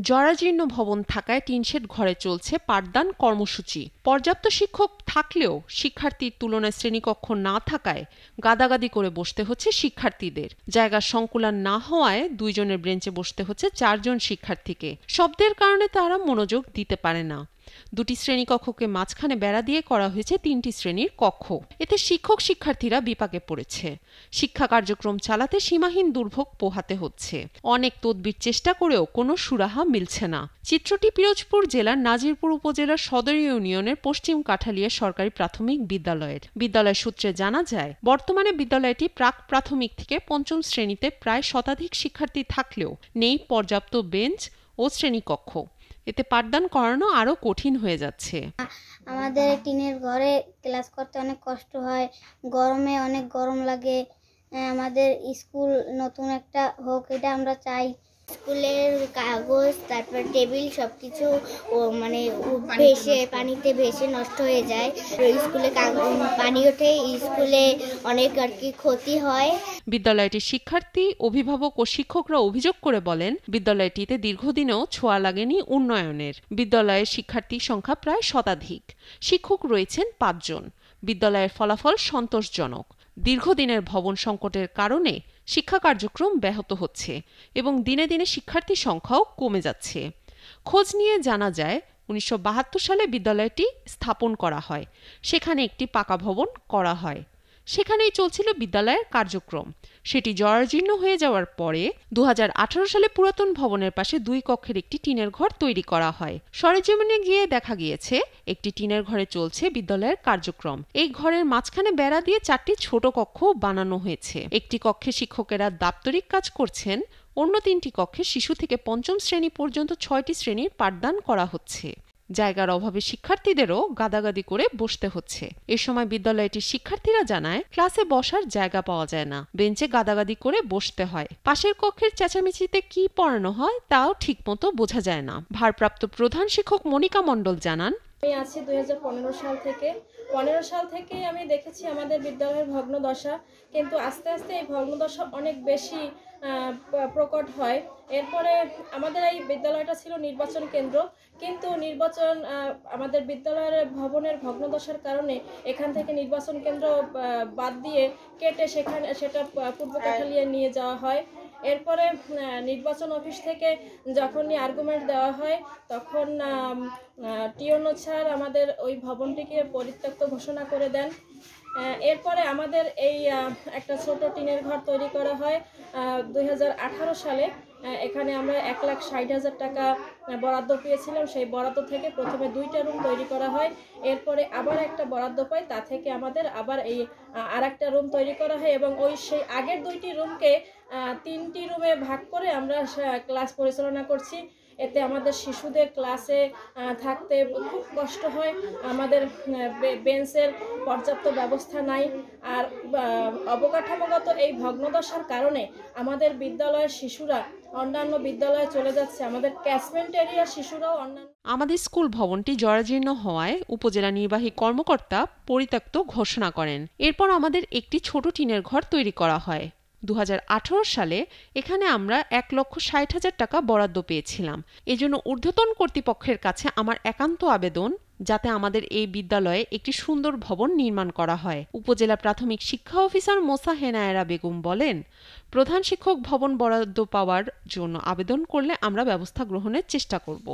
জরাজীর্ণ ভবন থাকায় টিনশেড ঘরে চলছে পাঠদান কর্মসূচি। পর্যাপ্ত শিক্ষক থাকলেও শিক্ষার্থীর তুলনায় শ্রেণীকক্ষ না থাকায় গাদাগাদি করে বসতে হচ্ছে শিক্ষার্থীদের। জায়গার সংকুলান না হওয়ায় 2 জনের বেঞ্চে বসতে হচ্ছে 4 জন শিক্ষার্থীকে। শব্দের কারণে তারা মনোযোগ দিতে পারে না। 2টি শ্রেণীকক্ষকে মাঝখানে বেড়া দিয়ে করা হয়েছে 3টি শ্রেণীর কক্ষ। এতে শিক্ষক শিক্ষার্থীরা বিপাকে পড়েছে। শিক্ষা কার্যক্রম চালাতে সীমাহীন দুর্ভোগ পোহাতে হচ্ছে। অনেক তদবির চেষ্টা করেও কোনো সুরাহা মিলছে না। চিত্রটি পিরোজপুর জেলার নাজিরপুর উপজেলার সদর ইউনিয়নের পশ্চিম কাঠালিয়া সরকারি প্রাথমিক বিদ্যালয়ের। বিদ্যালয় সূত্রে জানা যায়, বর্তমানে বিদ্যালয়টি প্রাক প্রাথমিক থেকে 5ম শ্রেণীতে প্রায় শতাধিক শিক্ষার্থী থাকলেও নেই পর্যাপ্ত বেঞ্চ ও শ্রেণীকক্ষ। এতে পাঠদান করানো আরো কঠিন হয়ে যাচ্ছে। আমাদের টিনের ঘরে ক্লাস করতে অনেক কষ্ট হয়, গরমে অনেক গরম লাগে। আমাদের স্কুল নতুন একটা হোক, এটা আমরা চাই। স্কুলের কাগজ, তারপর টেবিল সবকিছু মানে পানিতে ভেসে নষ্ট হয়ে যায়। স্কুলে পানি ওঠে, স্কুলে অনেক আর কি ক্ষতি হয়। বিদ্যালয়টির শিক্ষার্থী, অভিভাবক ও শিক্ষকরা অভিযোগ করে বলেন, বিদ্যালয়টিতে দীর্ঘদিনেও ছোঁয়া লাগেনি উন্নয়নের। বিদ্যালয়ের শিক্ষার্থীর সংখ্যা প্রায় শতাধিক, শিক্ষক রয়েছেন 5 জন। বিদ্যালয়ের ফলাফল সন্তোষজনক। দীর্ঘদিনের ভবন সংকটের কারণে শিক্ষা কার্যক্রম ব্যাহত হচ্ছে এবং দিনে দিনে শিক্ষার্থীর সংখ্যাও কমে যাচ্ছে। খোঁজ নিয়ে জানা যায়, 1972 সালে বিদ্যালয়টি স্থাপন করা হয়। সেখানে একটি পাকা ভবন করা হয়। সেখানেই চলছিল বিদ্যালয়ের কার্যক্রম। সেটি জরাজীর্ণ হয়ে যাওয়ার পরে 2018 সালে পুরাতন ভবনের পাশে 2 কক্ষের একটি টিনের ঘর তৈরি করা হয়। সরেজমিনে গিয়ে দেখা গিয়েছে, একটি টিনের ঘরে চলছে বিদ্যালয়ের কার্যক্রম। এই ঘরের মাঝখানে বেড়া দিয়ে 4টি ছোট কক্ষ বানানো হয়েছে। একটি কক্ষে শিক্ষকেরা দাপ্তরিক কাজ করছেন, অন্য 3টি কক্ষে শিশু থেকে 5ম শ্রেণী পর্যন্ত 6টি শ্রেণীর পাঠদান করা হচ্ছে। জায়গার অভাবে শিক্ষার্থীদেরও গাদাগাদি করে বসতে হচ্ছে। এ সময় বিদ্যালয়টির শিক্ষার্থীরা জানায়, ক্লাসে বসার জায়গা পাওয়া যায় না, বেঞ্চে গাদাগাদি করে বসতে হয়। পাশের কক্ষের চেঁচামেচিতে কি পড়ানো হয় তাও ঠিকমতো বোঝা যায় না। ভারপ্রাপ্ত প্রধান শিক্ষক মনিকা মণ্ডল জানান, আমি আছি 2015 সাল থেকে। 15 সাল থেকেই আমি দেখেছি আমাদের বিদ্যালয়ের ভগ্নদশা, কিন্তু আস্তে আস্তে এই ভগ্নদশা অনেক বেশি প্রকট হয়। এরপরে আমাদের এই বিদ্যালয়টা ছিল নির্বাচন কেন্দ্র, কিন্তু আমাদের বিদ্যালয়ের ভবনের ভগ্নদশার কারণে এখান থেকে নির্বাচন কেন্দ্র বাদ দিয়ে কেটে সেটা পূর্ব কাঠালিয়ায় নিয়ে যাওয়া হয়। এরপরে নির্বাচন অফিস থেকে যখনই আর্গুমেন্ট দেওয়া হয়, তখন টিওনো স্যার আমাদের ওই ভবনটিকে পরিত্যক্ত ঘোষণা করে দেন। এরপরে আমাদের এই একটা ছোট টিনের ঘর তৈরি করা হয় 2018 সালে। এখানে আমরা 1,60,000 টাকা বরাদ্দ পেয়েছিলাম। সেই বরাদ্দ থেকে প্রথমে 2টা রুম তৈরি করা হয়, এরপরে আবার একটা বরাদ্দ পাই, তা থেকে আমাদের আবার এই আরেকটা রুম তৈরি করা হয় এবং সেই আগের 2টি রুমকে 3টি রুমে ভাগ করে আমরা ক্লাস পরিচালনা করছি। এতে আমাদের শিশুদের ক্লাসে থাকতে খুব কষ্ট হয়। আমাদের বেঞ্চের পর্যাপ্ত ব্যবস্থা নাই। আর অবকাঠামোগত এই ভগ্নদশার কারণে আমাদের বিদ্যালয়ের শিশুরা অন্যান্য বিদ্যালয়ে চলে যাচ্ছে। আমাদের ক্যাচমেন্ট এরিয়ার শিশুরাও আমাদের স্কুল ভবনটি জরাজীর্ণ হওয়ায় উপজেলা নির্বাহী কর্মকর্তা পরিত্যক্ত ঘোষণা করেন। এরপর আমাদের একটি ছোট টিনের ঘর তৈরি করা হয়। 2018 সালে এখানে আমরা 1,60,000 টাকা বরাদ্দ পেয়েছিলাম। এজন্য ঊর্ধ্বতন কর্তৃপক্ষের কাছে আমার একান্ত আবেদন, যাতে আমাদের এই বিদ্যালয়ে একটি সুন্দর ভবন নির্মাণ করা হয়। উপজেলা প্রাথমিক শিক্ষা অফিসার মোসা হেনায়েরা বেগম বলেন, প্রধান শিক্ষক ভবন বরাদ্দ পাওয়ার জন্য আবেদন করলে আমরা ব্যবস্থা গ্রহণের চেষ্টা করব।